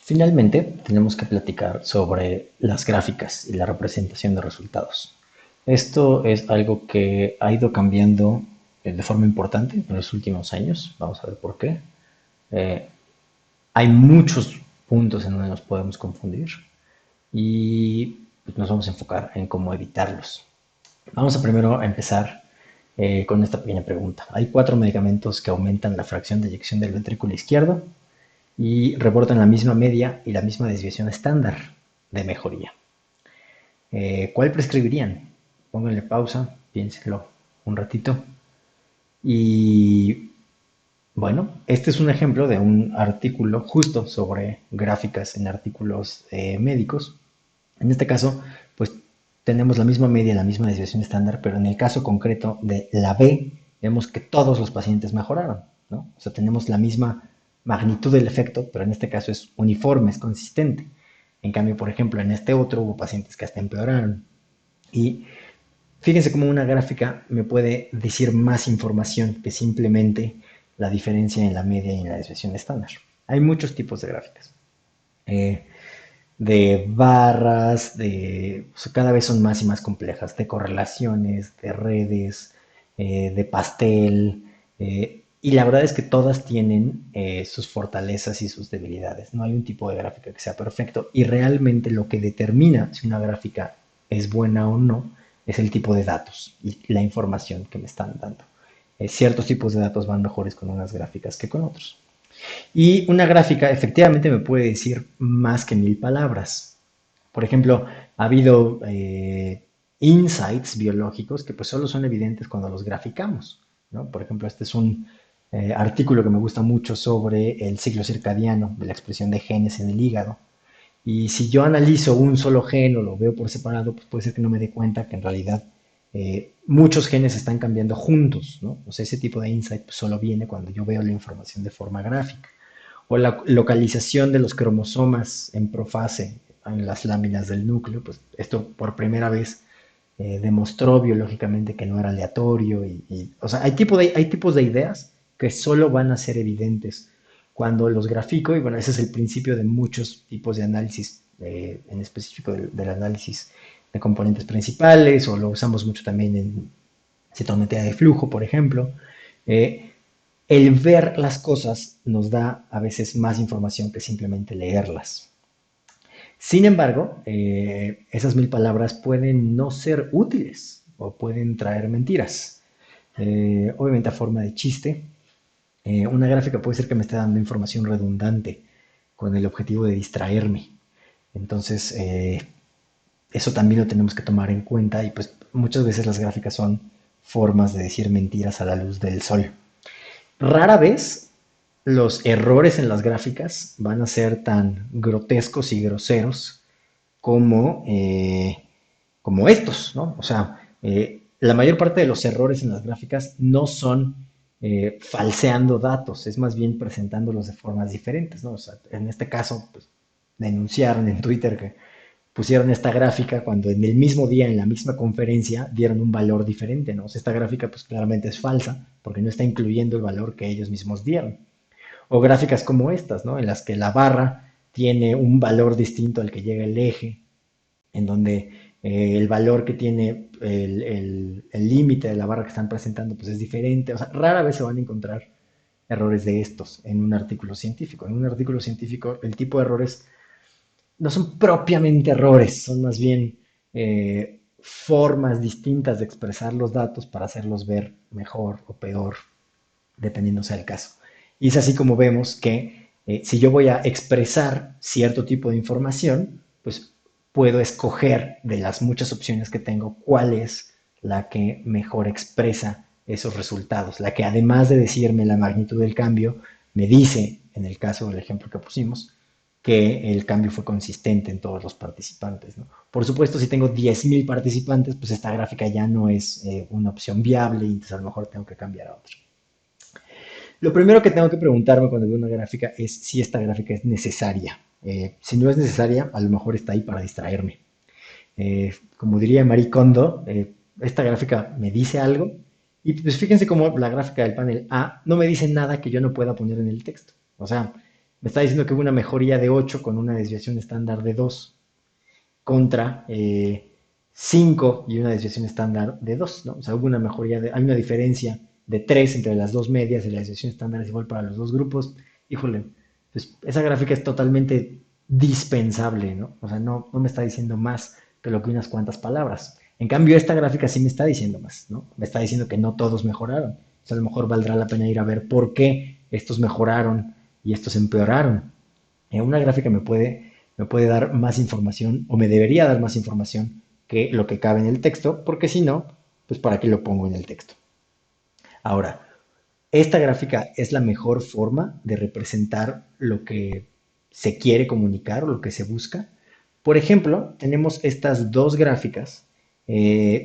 Finalmente, tenemos que platicar sobre las gráficas y la representación de resultados. Esto es algo que ha ido cambiando de forma importante en los últimos años. Vamos a ver por qué. Eh, Hay muchos puntos en donde nos podemos confundir y pues, nos vamos a enfocar en cómo evitarlos. Vamos a primero a empezar con esta pequeña pregunta. Hay cuatro medicamentos que aumentan la fracción de eyección del ventrículo izquierdo y reportan la misma media y la misma desviación estándar de mejoría. ¿Cuál prescribirían? Pónganle pausa, piénsenlo un ratito. Y bueno, este es un ejemplo de un artículo justo sobre gráficas en artículos médicos. En este caso, pues tenemos la misma media, la misma desviación estándar, pero en el caso concreto de la B, vemos que todos los pacientes mejoraron, ¿no? O sea, tenemos la misma magnitud del efecto, pero en este caso es uniforme, es consistente. En cambio, por ejemplo, en este otro hubo pacientes que hasta empeoraron. Y fíjense cómo una gráfica me puede decir más información que simplemente la diferencia en la media y en la desviación estándar. Hay muchos tipos de gráficas. Eh, de barras, o sea, cada vez son más y más complejas, de correlaciones, de redes, de pastel, y la verdad es que todas tienen sus fortalezas y sus debilidades. No hay un tipo de gráfica que sea perfecto y realmente lo que determina si una gráfica es buena o no es el tipo de datos y la información que me están dando. Ciertos tipos de datos van mejores con unas gráficas que con otros. Y una gráfica efectivamente me puede decir más que 1000 palabras. Por ejemplo, ha habido insights biológicos que pues solo son evidentes cuando los graficamos, ¿no? Por ejemplo, este es un artículo que me gusta mucho sobre el ciclo circadiano de la expresión de genes en el hígado. Y si yo analizo un solo gen o lo veo por separado, pues puede ser que no me dé cuenta que en realidad muchos genes están cambiando juntos, ¿no? O sea, ese tipo de insight pues, solo viene cuando yo veo la información de forma gráfica. O la localización de los cromosomas en profase en las láminas del núcleo, pues esto por primera vez demostró biológicamente que no era aleatorio. O sea, hay tipos de ideas que solo van a ser evidentes cuando los grafico, y bueno, ese es el principio de muchos tipos de análisis, en específico del análisis de componentes principales, o lo usamos mucho también en citometría de flujo, por ejemplo. Eh, el ver las cosas nos da a veces más información que simplemente leerlas. Sin embargo, esas 1000 palabras pueden no ser útiles o pueden traer mentiras. Obviamente a forma de chiste, una gráfica puede ser que me esté dando información redundante con el objetivo de distraerme. Entonces, eso también lo tenemos que tomar en cuenta y pues muchas veces las gráficas son formas de decir mentiras a la luz del sol. Rara vez los errores en las gráficas van a ser tan grotescos y groseros como estos, ¿no? O sea, la mayor parte de los errores en las gráficas no son falseando datos, es más bien presentándolos de formas diferentes, ¿no? O sea, en este caso, pues, denunciaron en Twitter que pusieron esta gráfica cuando en el mismo día, en la misma conferencia, dieron un valor diferente, ¿no? O sea, esta gráfica pues claramente es falsa porque no está incluyendo el valor que ellos mismos dieron. O gráficas como estas, ¿no? En las que la barra tiene un valor distinto al que llega el eje, en donde el valor que tiene el límite de la barra que están presentando pues es diferente. O sea, rara vez se van a encontrar errores de estos en un artículo científico. En un artículo científico el tipo de errores no son propiamente errores, son más bien formas distintas de expresar los datos para hacerlos ver mejor o peor, dependiendo sea el caso. Y es así como vemos que si yo voy a expresar cierto tipo de información, pues puedo escoger de las muchas opciones que tengo cuál es la que mejor expresa esos resultados, la que además de decirme la magnitud del cambio, me dice, en el caso del ejemplo que pusimos, que el cambio fue consistente en todos los participantes, ¿no? Por supuesto, si tengo 10.000 participantes, pues esta gráfica ya no es una opción viable y entonces a lo mejor tengo que cambiar a otra. Lo primero que tengo que preguntarme cuando veo una gráfica es si esta gráfica es necesaria. Si no es necesaria, a lo mejor está ahí para distraerme. Como diría Marie Kondo, esta gráfica me dice algo y pues fíjense cómo la gráfica del panel A no me dice nada que yo no pueda poner en el texto. O sea, me está diciendo que hubo una mejoría de 8 con una desviación estándar de 2 contra 5 y una desviación estándar de 2, ¿no? O sea, hubo una mejoría, hay una diferencia de 3 entre las dos medias y la desviación estándar es igual para los dos grupos. Híjole, pues esa gráfica es totalmente dispensable, ¿no? O sea, no me está diciendo más que lo que unas cuantas palabras. En cambio, esta gráfica sí me está diciendo más, ¿no? Me está diciendo que no todos mejoraron. O sea, a lo mejor valdrá la pena ir a ver por qué estos mejoraron y estos empeoraron. Una gráfica me puede dar más información o me debería dar más información que lo que cabe en el texto, porque si no, pues ¿para qué lo pongo en el texto? Ahora, esta gráfica es la mejor forma de representar lo que se quiere comunicar o lo que se busca. Por ejemplo, tenemos estas dos gráficas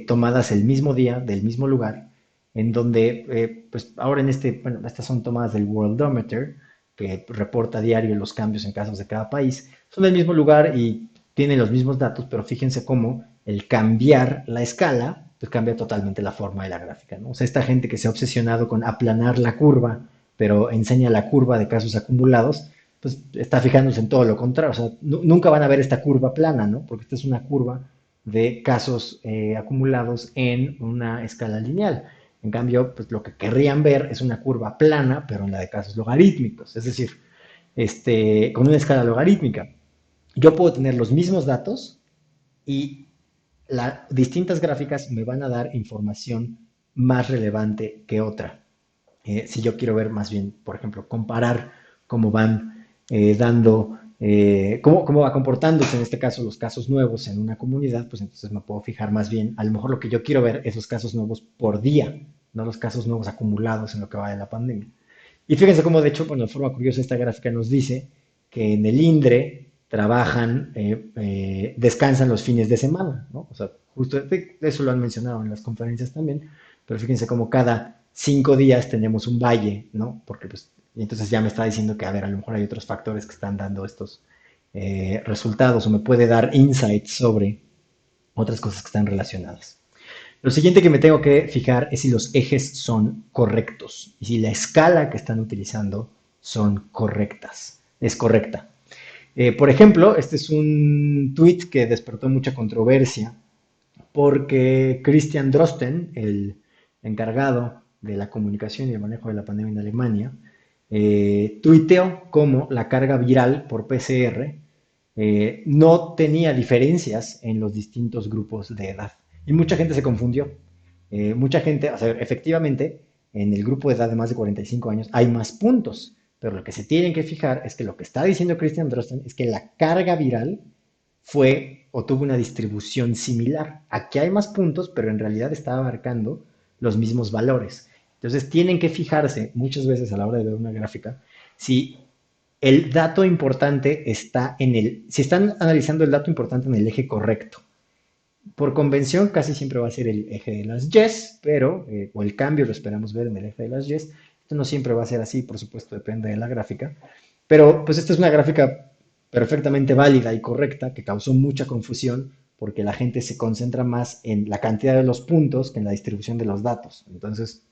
tomadas el mismo día, del mismo lugar, en donde, pues ahora bueno, estas son tomadas del Worldometer, que reporta a diario los cambios en casos de cada país. Son del mismo lugar y tienen los mismos datos, pero fíjense cómo el cambiar la escala, pues cambia totalmente la forma de la gráfica, ¿no? O sea, esta gente que se ha obsesionado con aplanar la curva, pero enseña la curva de casos acumulados, pues está fijándose en todo lo contrario. O sea, nunca van a ver esta curva plana, ¿no? Porque esta es una curva de casos acumulados en una escala lineal. En cambio, pues lo que querrían ver es una curva plana, pero en la de casos logarítmicos, es decir, con una escala logarítmica. Yo puedo tener los mismos datos y las distintas gráficas me van a dar información más relevante que otra. Si yo quiero ver más bien, por ejemplo, comparar cómo van cómo va comportándose en este caso los casos nuevos en una comunidad, pues entonces me puedo fijar más bien, a lo mejor lo que yo quiero ver es los casos nuevos por día, no los casos nuevos acumulados en lo que va de la pandemia. Y fíjense cómo, de hecho, bueno, de forma curiosa, esta gráfica nos dice que en el INDRE trabajan, descansan los fines de semana, ¿no? O sea, justo eso lo han mencionado en las conferencias también, pero fíjense cómo cada 5 días tenemos un valle, ¿no? Porque pues, y entonces ya me está diciendo que, a ver, a lo mejor hay otros factores que están dando estos resultados o me puede dar insights sobre otras cosas que están relacionadas. Lo siguiente que me tengo que fijar es si los ejes son correctos y si la escala que están utilizando son correctas. Es correcta. Por ejemplo, este es un tweet que despertó mucha controversia porque Christian Drosten, el encargado de la comunicación y el manejo de la pandemia en Alemania, tuiteó cómo la carga viral por PCR no tenía diferencias en los distintos grupos de edad. Y mucha gente se confundió. Mucha gente, o sea, efectivamente, en el grupo de edad de más de 45 años hay más puntos, pero lo que se tienen que fijar es que lo que está diciendo Christian Drosten es que la carga viral fue o tuvo una distribución similar. Aquí hay más puntos, pero en realidad está abarcando los mismos valores. Entonces tienen que fijarse muchas veces a la hora de ver una gráfica si el dato importante está si están analizando el dato importante en el eje correcto. Por convención casi siempre va a ser el eje de las yes, pero, o el cambio lo esperamos ver en el eje de las yes. Esto no siempre va a ser así, por supuesto, depende de la gráfica. Pero pues esta es una gráfica perfectamente válida y correcta que causó mucha confusión porque la gente se concentra más en la cantidad de los puntos que en la distribución de los datos. Entonces,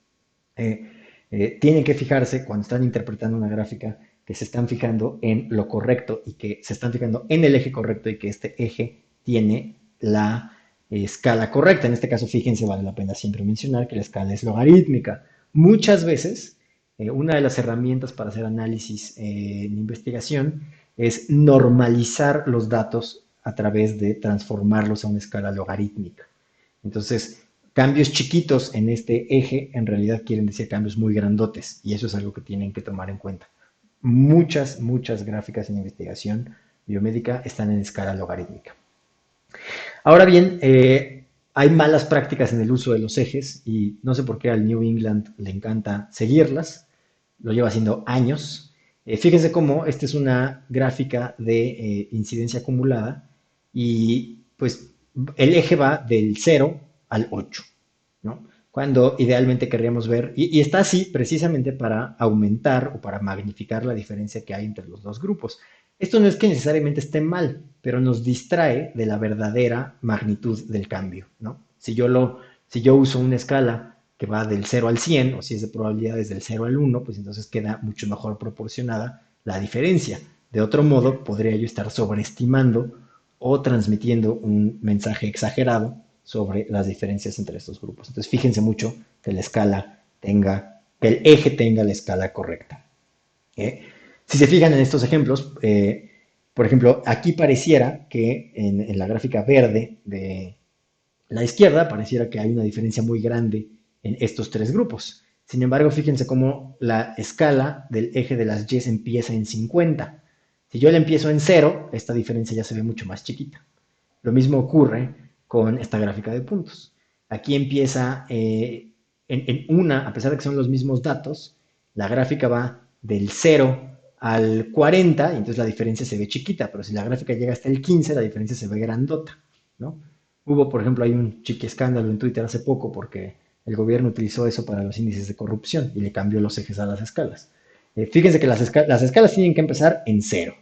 eh, tienen que fijarse cuando están interpretando una gráfica que se están fijando en lo correcto y que se están fijando en el eje correcto y que este eje tiene la escala correcta. En este caso, fíjense, vale la pena siempre mencionar que la escala es logarítmica. Muchas veces, una de las herramientas para hacer análisis en investigación es normalizar los datos a través de transformarlos a una escala logarítmica. Entonces, cambios chiquitos en este eje en realidad quieren decir cambios muy grandotes y eso es algo que tienen que tomar en cuenta. Muchas gráficas en investigación biomédica están en escala logarítmica. Ahora bien, hay malas prácticas en el uso de los ejes y no sé por qué al New England le encanta seguirlas, lo lleva haciendo años. Fíjense cómo esta es una gráfica de incidencia acumulada y pues el eje va del 0 al 8, ¿no? Cuando idealmente querríamos ver, y está así precisamente para aumentar o para magnificar la diferencia que hay entre los dos grupos. Esto no es que necesariamente esté mal, pero nos distrae de la verdadera magnitud del cambio, ¿no? Si yo uso una escala que va del 0 al 100, o si es de probabilidades del 0 al 1, pues entonces queda mucho mejor proporcionada la diferencia. De otro modo, podría yo estar sobreestimando o transmitiendo un mensaje exagerado sobre las diferencias entre estos grupos. Entonces, fíjense mucho que la escala tenga, que el eje tenga la escala correcta. ¿Eh? Si se fijan en estos ejemplos, por ejemplo, aquí pareciera que en la gráfica verde de la izquierda pareciera que hay una diferencia muy grande en estos tres grupos. Sin embargo, fíjense cómo la escala del eje de las Y empieza en 50. Si yo le empiezo en 0, esta diferencia ya se ve mucho más chiquita. Lo mismo ocurre con esta gráfica de puntos. Aquí empieza en una, a pesar de que son los mismos datos, la gráfica va del 0 al 40, y entonces la diferencia se ve chiquita, pero si la gráfica llega hasta el 15, la diferencia se ve grandota, ¿no? Hubo, por ejemplo, hay un chiqui escándalo en Twitter hace poco porque el gobierno utilizó eso para los índices de corrupción y le cambió los ejes a las escalas. Fíjense que las escalas tienen que empezar en 0.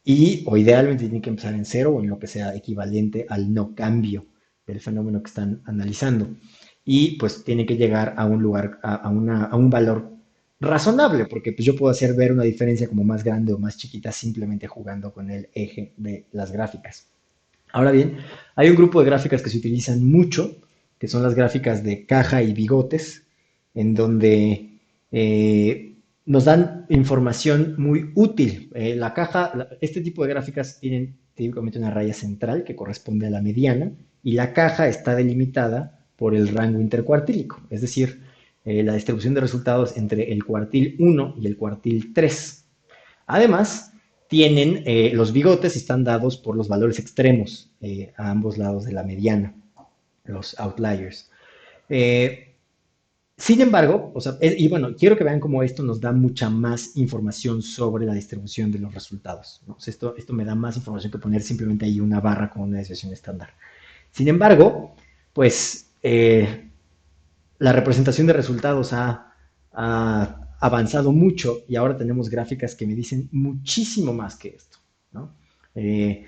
Y o idealmente tienen que empezar en 0 o en lo que sea equivalente al no cambio del fenómeno que están analizando. Y pues tiene que llegar a un lugar, a un valor razonable, porque pues yo puedo hacer ver una diferencia como más grande o más chiquita simplemente jugando con el eje de las gráficas. Ahora bien, hay un grupo de gráficas que se utilizan mucho, que son las gráficas de caja y bigotes, en donde nos dan información muy útil. La caja, este tipo de gráficas tienen típicamente una raya central que corresponde a la mediana y la caja está delimitada por el rango intercuartílico, es decir, la distribución de resultados entre el cuartil 1 y el cuartil 3. Además, tienen los bigotes están dados por los valores extremos a ambos lados de la mediana, los outliers. Eh, Sin embargo, o sea, y bueno, quiero que vean cómo esto nos da mucha más información sobre la distribución de los resultados, ¿no? O sea, esto me da más información que poner simplemente ahí una barra con una desviación estándar. Sin embargo, pues la representación de resultados ha avanzado mucho y ahora tenemos gráficas que me dicen muchísimo más que esto, ¿no? Eh,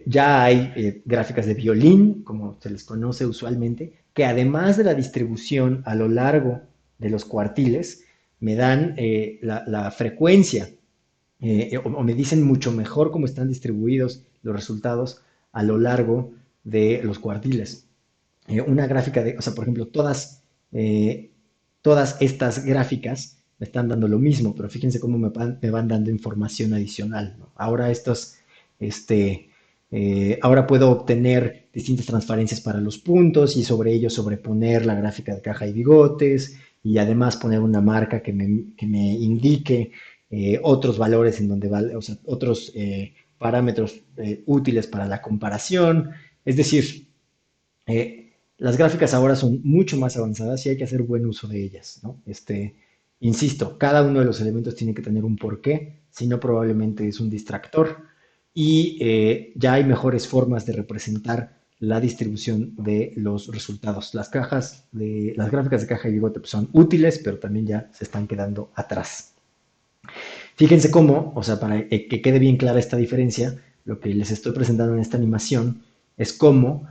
ya hay gráficas de violín, como se les conoce usualmente, que además de la distribución a lo largo de los cuartiles, me dan la frecuencia o me dicen mucho mejor cómo están distribuidos los resultados a lo largo de los cuartiles. Una gráfica de, o sea, por ejemplo, eh, todas estas gráficas me están dando lo mismo, pero fíjense cómo me van dando información adicional, ¿no? Ahora este, ahora puedo obtener distintas transparencias para los puntos y sobre ello sobreponer la gráfica de caja y bigotes y además poner una marca que me indique otros valores en donde o sea, otros parámetros útiles para la comparación. Es decir, las gráficas ahora son mucho más avanzadas y hay que hacer buen uso de ellas, ¿no? Insisto, cada uno de los elementos tiene que tener un porqué, si no probablemente es un distractor y ya hay mejores formas de representar la distribución de los resultados. Las gráficas de caja y bigote pues, son útiles, pero también ya se están quedando atrás. Fíjense cómo, o sea, para que quede bien clara esta diferencia, lo que les estoy presentando en esta animación es cómo,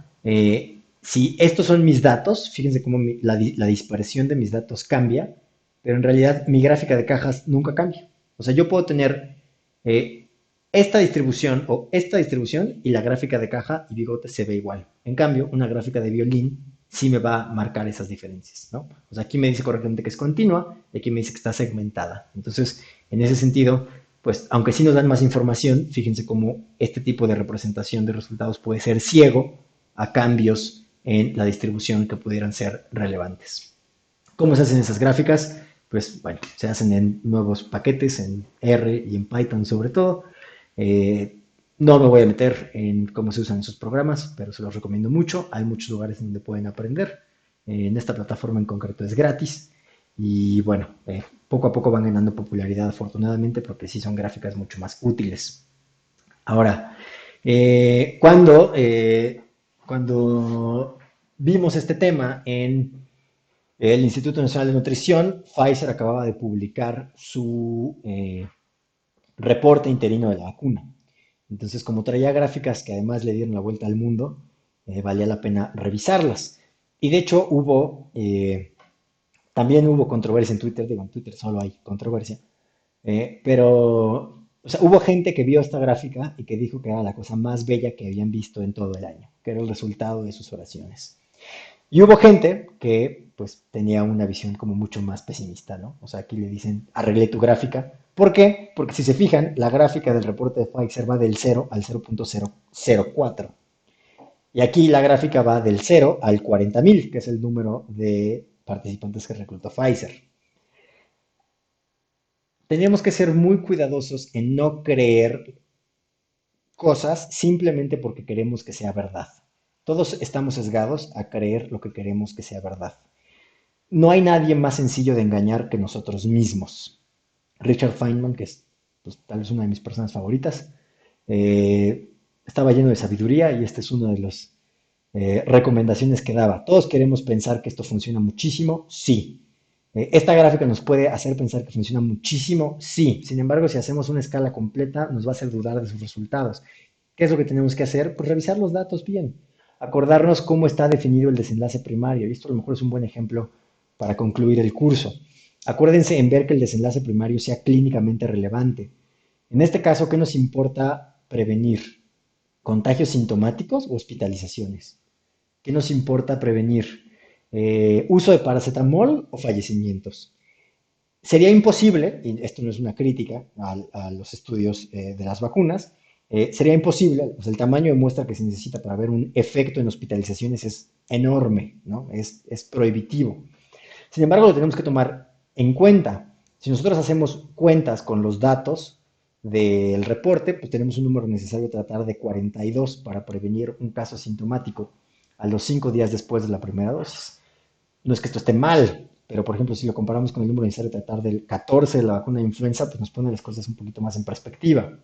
si estos son mis datos, fíjense cómo la dispersión de mis datos cambia, pero en realidad mi gráfica de cajas nunca cambia. O sea, yo puedo tener eh, esta distribución o esta distribución y la gráfica de caja y bigote se ve igual. En cambio, una gráfica de violín sí me va a marcar esas diferencias, ¿no? O sea, aquí me dice correctamente que es continua y aquí me dice que está segmentada. Entonces, en ese sentido, pues aunque sí nos dan más información, fíjense cómo este tipo de representación de resultados puede ser ciego a cambios en la distribución que pudieran ser relevantes. ¿Cómo se hacen esas gráficas? Pues bueno, se hacen en nuevos paquetes, en R y en Python sobre todo. Eh, no me voy a meter en cómo se usan esos programas, pero se los recomiendo mucho. Hay muchos lugares donde pueden aprender. En esta plataforma en concreto es gratis. Y bueno, poco a poco van ganando popularidad afortunadamente porque sí son gráficas mucho más útiles. Ahora, cuando vimos este tema en el Instituto Nacional de Nutrición, Pfizer acababa de publicar su reporte interino de la vacuna. Entonces, como traía gráficas que además le dieron la vuelta al mundo, valía la pena revisarlas. Y de hecho también hubo controversia en Twitter, digo, en Twitter solo hay controversia, Pero, o sea, hubo gente que vio esta gráfica y que dijo que era la cosa más bella que habían visto en todo el año, que era el resultado de sus oraciones. Y hubo gente que pues tenía una visión como mucho más pesimista, ¿no? O sea, aquí le dicen, arreglé tu gráfica. ¿Por qué? Porque si se fijan, la gráfica del reporte de Pfizer va del 0 al 0.004. Y aquí la gráfica va del 0 al 40.000, que es el número de participantes que reclutó Pfizer. Teníamos que ser muy cuidadosos en no creer cosas simplemente porque queremos que sea verdad. Todos estamos sesgados a creer lo que queremos que sea verdad. No hay nadie más sencillo de engañar que nosotros mismos. Richard Feynman, que es pues, tal vez una de mis personas favoritas, eh, estaba lleno de sabiduría y esta es una de las recomendaciones que daba. Todos queremos pensar que esto funciona muchísimo, sí. Esta gráfica nos puede hacer pensar que funciona muchísimo, sí. Sin embargo, si hacemos una escala completa, nos va a hacer dudar de sus resultados. ¿Qué es lo que tenemos que hacer? Pues revisar los datos bien, acordarnos cómo está definido el desenlace primario. Y esto a lo mejor es un buen ejemplo para concluir el curso. Acuérdense en ver que el desenlace primario sea clínicamente relevante. En este caso, ¿qué nos importa prevenir? ¿Contagios sintomáticos o hospitalizaciones? ¿Qué nos importa prevenir? ¿Uso de paracetamol o fallecimientos? Sería imposible, y esto no es una crítica a los estudios de las vacunas, sería imposible, pues el tamaño de muestra que se necesita para ver un efecto en hospitalizaciones es enorme, ¿no? Es prohibitivo. Sin embargo, lo tenemos que tomar en cuenta. Si nosotros hacemos cuentas con los datos del reporte, pues tenemos un número necesario de tratar de 42 para prevenir un caso sintomático a los 5 días después de la primera dosis. No es que esto esté mal, pero por ejemplo, si lo comparamos con el número necesario de tratar del 14 de la vacuna de influenza, pues nos pone las cosas un poquito más en perspectiva.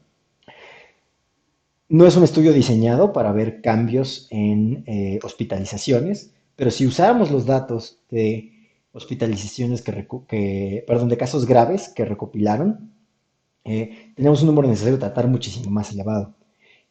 No es un estudio diseñado para ver cambios en hospitalizaciones, pero si usáramos los datos de hospitalizaciones perdón, de casos graves que recopilaron, tenemos un número necesario de tratar muchísimo más elevado.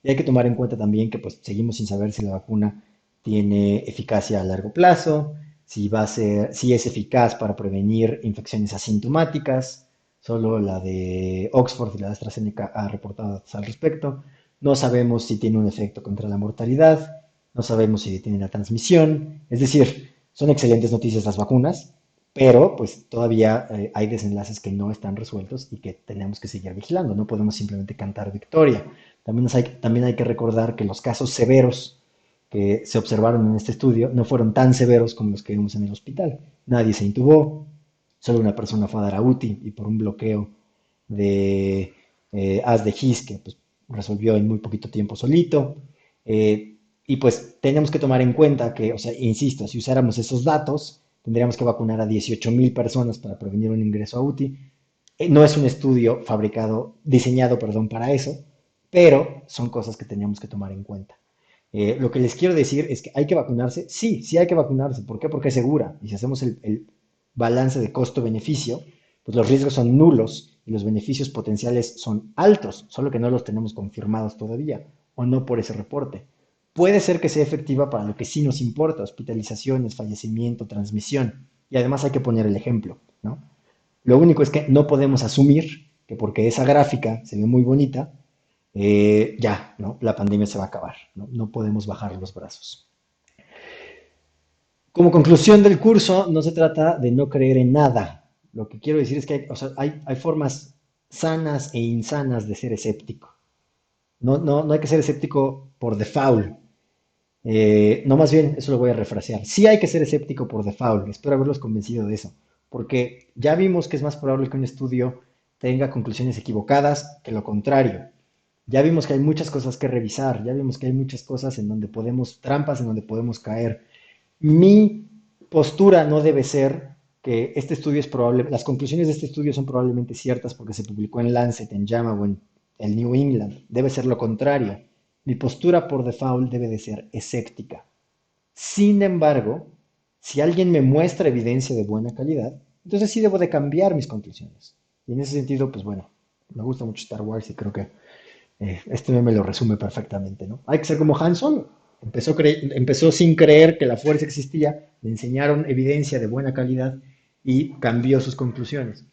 Y hay que tomar en cuenta también que pues seguimos sin saber si la vacuna tiene eficacia a largo plazo, si va a ser, si es eficaz para prevenir infecciones asintomáticas. Solo la de Oxford y la de AstraZeneca ha reportado datos al respecto. No sabemos si tiene un efecto contra la mortalidad, no sabemos si tiene la transmisión. Es decir, son excelentes noticias las vacunas, pero pues todavía hay desenlaces que no están resueltos y que tenemos que seguir vigilando. No podemos simplemente cantar victoria. También hay que recordar que los casos severos que se observaron en este estudio no fueron tan severos como los que vimos en el hospital. Nadie se intubó, solo una persona fue a dar a UTI y por un bloqueo de haz de His que pues, resolvió en muy poquito tiempo solito. Y pues tenemos que tomar en cuenta que, o sea, insisto, si usáramos esos datos, tendríamos que vacunar a 18.000 personas para prevenir un ingreso a UTI. No es un estudio fabricado, diseñado, perdón, para eso, pero son cosas que teníamos que tomar en cuenta. Lo que les quiero decir es que hay que vacunarse. Sí, sí hay que vacunarse. ¿Por qué? Porque es segura. Y si hacemos el balance de costo-beneficio, pues los riesgos son nulos y los beneficios potenciales son altos, solo que no los tenemos confirmados todavía o no por ese reporte. Puede ser que sea efectiva para lo que sí nos importa, hospitalizaciones, fallecimiento, transmisión. Y además hay que poner el ejemplo, ¿no? Lo único es que no podemos asumir que porque esa gráfica se ve muy bonita, ya, ¿no? La pandemia se va a acabar, ¿no? No podemos bajar los brazos. Como conclusión del curso, no se trata de no creer en nada. Lo que quiero decir es que hay, o sea, hay formas sanas e insanas de ser escéptico. No hay que ser escéptico por default. No, más bien, eso lo voy a refrasear. Sí hay que ser escéptico por default. Espero haberlos convencido de eso. Porque ya vimos que es más probable que un estudio tenga conclusiones equivocadas que lo contrario. Ya vimos que hay muchas cosas que revisar. Ya vimos que hay muchas cosas en donde podemos, trampas en donde podemos caer. Mi postura no debe ser que este estudio es probable, las conclusiones de este estudio son probablemente ciertas porque se publicó en Lancet, en JAMA o en el New England. Debe ser lo contrario. Mi postura por default debe de ser escéptica. Sin embargo, si alguien me muestra evidencia de buena calidad, entonces sí debo de cambiar mis conclusiones. Y en ese sentido, pues bueno, me gusta mucho Star Wars y creo que este meme lo resume perfectamente, ¿no? Hay que ser como Han Solo. Empezó sin creer que la fuerza existía, le enseñaron evidencia de buena calidad y cambió sus conclusiones.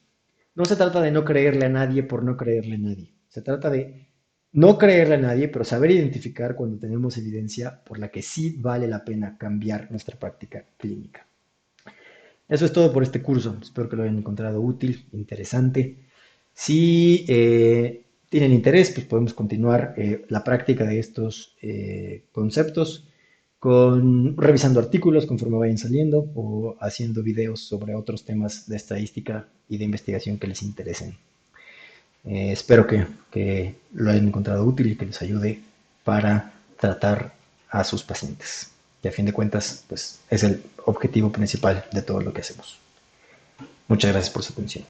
No se trata de no creerle a nadie por no creerle a nadie. Se trata de no creerle a nadie, pero saber identificar cuando tenemos evidencia por la que sí vale la pena cambiar nuestra práctica clínica. Eso es todo por este curso. Espero que lo hayan encontrado útil, interesante. Si tienen interés, pues podemos continuar la práctica de estos conceptos revisando artículos conforme vayan saliendo o haciendo videos sobre otros temas de estadística y de investigación que les interesen. Espero que lo hayan encontrado útil y que les ayude para tratar a sus pacientes, que a fin de cuentas pues, es el objetivo principal de todo lo que hacemos. Muchas gracias por su atención.